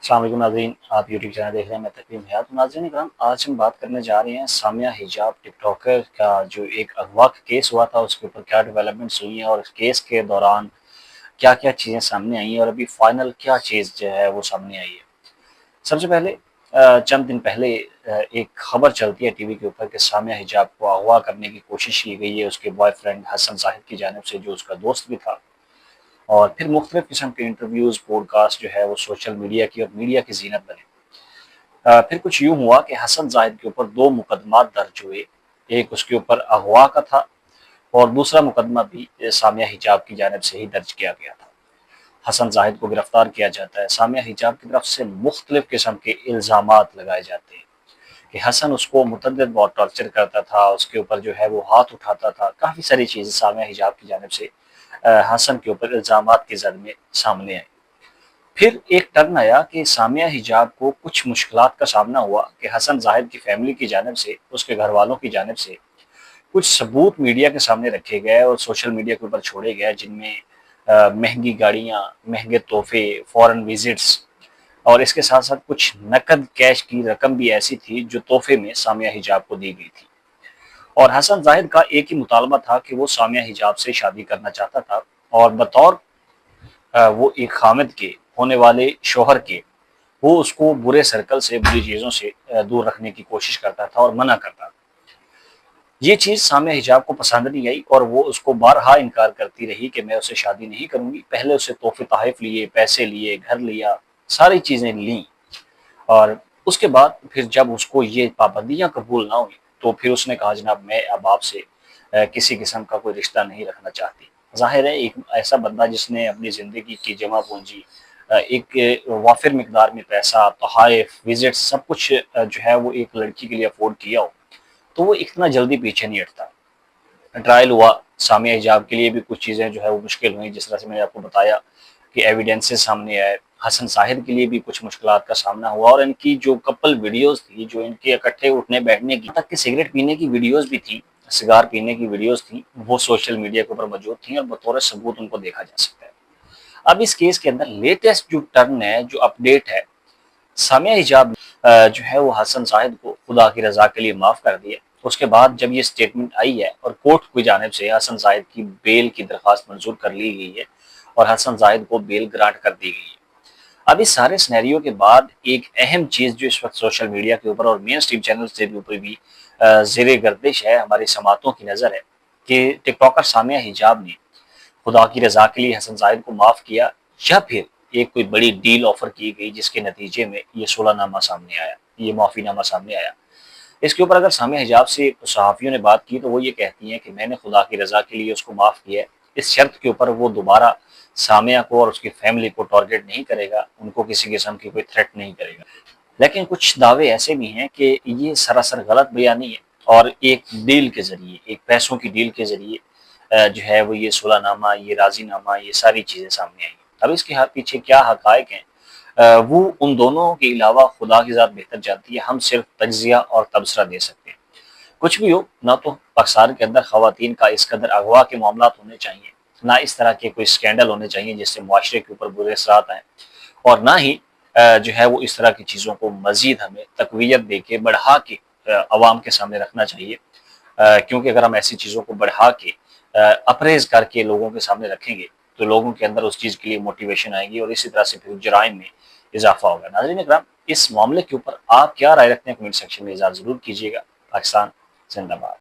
السلام علیکم ناظرین، آپ یوٹیوب چینل دیکھ رہے ہیں، میں تقویم حیات۔ ناظرین اکرام، آج ہم بات کرنے جا رہے ہیں سامیہ حجاب ٹک ٹاکر کا جو ایک اغوا کا کیس ہوا تھا، اس کے اوپر کیا ڈیولپمنٹس ہوئی ہیں اور اس کیس کے دوران کیا کیا چیزیں سامنے آئی ہیں اور ابھی فائنل کیا چیز جو ہے وہ سامنے آئی ہے۔ سب سے پہلے چند دن پہلے ایک خبر چلتی ہے ٹی وی کے اوپر کہ سامیہ حجاب کو اغوا کرنے کی کوشش کی گئی ہے اس کے بوائے فرینڈ حسن زاہد کی جانب سے، جو اس کا دوست بھی تھا، اور پھر مختلف قسم کے انٹرویوز، پوڈ کاسٹ جو ہے وہ سوشل میڈیا کی اور میڈیا کی زینت بنے۔ پھر کچھ یوں ہوا کہ حسن زاہد کے اوپر دو مقدمات درج ہوئے، ایک اس کے اوپر اغوا کا تھا اور دوسرا مقدمہ بھی سامیہ حجاب کی جانب سے ہی درج کیا گیا تھا۔ حسن زاہد کو گرفتار کیا جاتا ہے، سامیہ حجاب کی طرف سے مختلف قسم کے الزامات لگائے جاتے ہیں کہ حسن اس کو متعدد بار ٹارچر کرتا تھا، اس کے اوپر جو ہے وہ ہاتھ اٹھاتا تھا، کافی ساری چیزیں سامیہ حجاب کی جانب سے حسن کے اوپر الزامات کی زد میں سامنے آئے۔ پھر ایک ٹرن آیا کہ سامیہ حجاب کو کچھ مشکلات کا سامنا ہوا کہ حسن زاہد کی فیملی کی جانب سے، اس کے گھر والوں کی جانب سے کچھ ثبوت میڈیا کے سامنے رکھے گئے اور سوشل میڈیا کے اوپر چھوڑے گئے، جن میں مہنگی گاڑیاں، مہنگے تحفے، فورن وزٹس، اور اس کے ساتھ ساتھ کچھ نقد کیش کی رقم بھی ایسی تھی جو تحفے میں سامیہ حجاب کو دی گئی تھی۔ اور حسن زاہد کا ایک ہی مطالبہ تھا کہ وہ سامیہ حجاب سے شادی کرنا چاہتا تھا، اور بطور وہ ایک خامد کے، ہونے والے شوہر کے، وہ اس کو برے سرکل سے، بری چیزوں سے دور رکھنے کی کوشش کرتا تھا اور منع کرتا تھا۔ یہ چیز سامیہ حجاب کو پسند نہیں آئی اور وہ اس کو بارہا انکار کرتی رہی کہ میں اسے شادی نہیں کروں گی۔ پہلے اسے تحفے تحائف لیے، پیسے لیے، گھر لیا، ساری چیزیں لیں، اور اس کے بعد پھر جب اس کو یہ پابندیاں قبول نہ ہوئی تو پھر اس نے کہا جناب میں اب آپ سے کسی قسم کا کوئی رشتہ نہیں رکھنا چاہتی۔ ظاہر ہے ایک ایسا بندہ جس نے اپنی زندگی کی جمع پونجی، ایک وافر مقدار میں پیسہ، تحائف، وزٹ، سب کچھ جو ہے وہ ایک لڑکی کے لیے افورڈ کیا ہو، تو وہ اتنا جلدی پیچھے نہیں ہٹتا۔ ٹرائل ہوا، سامیہ حجاب کے لیے بھی کچھ چیزیں جو ہے وہ مشکل ہوئیں، جس طرح سے میں نے آپ کو بتایا کہ ایویڈنسز سامنے آئے۔ حسن زاہد کے لیے بھی کچھ مشکلات کا سامنا ہوا، اور ان کی جو کپل ویڈیوز تھی، جو ان کے اکٹھے اٹھنے بیٹھنے کی، تک کہ سگریٹ پینے کی ویڈیوز بھی تھیں، سگار پینے کی ویڈیوز تھیں، وہ سوشل میڈیا کے اوپر موجود تھیں اور بطور ثبوت ان کو دیکھا جا سکتا ہے۔ اب اس کیس کے اندر لیٹسٹ جو ٹرن ہے، جو اپڈیٹ ہے، سامیہ حجاب جو ہے وہ حسن زاہد کو خدا کی رضا کے لیے معاف کر دیا۔ اس کے بعد جب یہ سٹیٹمنٹ آئی ہے اور کورٹ کی جانب سے حسن زاہد کی بیل کی درخواست منظور کر لی گئی ہے اور حسن زاہد کو بیل گرانٹ کر دی گئی ہے۔ اب اس سارے سینیریو کے بعد ایک اہم چیز جو اس وقت سوشل میڈیا کے اوپر اور مین اسٹریم چینلز کے اوپر بھی زیر گردش ہے، ہماری سماعتوں کی نظر ہے، کہ ٹک ٹاکر سامیہ حجاب نے خدا کی رضا کے لیے حسن زاہد کو معاف کیا، یا پھر ایک کوئی بڑی ڈیل آفر کی گئی جس کے نتیجے میں یہ صلح نامہ سامنے آیا، یہ معافی نامہ سامنے آیا۔ اس کے اوپر اگر سامیہ حجاب سے صحافیوں نے بات کی تو وہ یہ کہتی ہیں کہ میں نے خدا کی رضا کے لیے اس کو معاف کیا ہے، اس شرط کے اوپر وہ دوبارہ سامیہ کو اور اس کی فیملی کو ٹارگٹ نہیں کرے گا، ان کو کسی قسم کی کوئی تھریٹ نہیں کرے گا۔ لیکن کچھ دعوے ایسے بھی ہیں کہ یہ سراسر غلط بیانی ہے، اور ایک ڈیل کے ذریعے، ایک پیسوں کی ڈیل کے ذریعے جو ہے وہ یہ صلح نامہ، یہ راضی نامہ، یہ ساری چیزیں سامنے آئی ہیں۔ اب اس کے پیچھے کیا حقائق ہیں وہ ان دونوں کے علاوہ خدا کی ذات بہتر جانتی ہے، ہم صرف تجزیہ اور تبصرہ دے سکتے ہیں۔ کچھ بھی ہو، نہ تو پاکستان کے اندر خواتین کا اس قدر اغوا کے معاملات ہونے چاہیے، نہ اس طرح کے کوئی سکینڈل ہونے چاہیے جس سے معاشرے کے اوپر برے اثرات آئیں، اور نہ ہی جو ہے وہ اس طرح کی چیزوں کو مزید ہمیں تقویت دے کے، بڑھا کے عوام کے سامنے رکھنا چاہیے، کیونکہ اگر ہم ایسی چیزوں کو بڑھا کے، اپریز کر کے لوگوں کے سامنے رکھیں گے تو لوگوں کے اندر اس چیز کے لیے موٹیویشن آئے گی، اور اسی طرح سے پھر جرائم میں اضافہ ہوگا۔ ناظرین اکرام، اس معاملے کے اوپر آپ کیا رائے رکھتے ہیں کمنٹ سیکشن میں اظہار ضرور کیجیے گا۔ پاکستان زندہ باد۔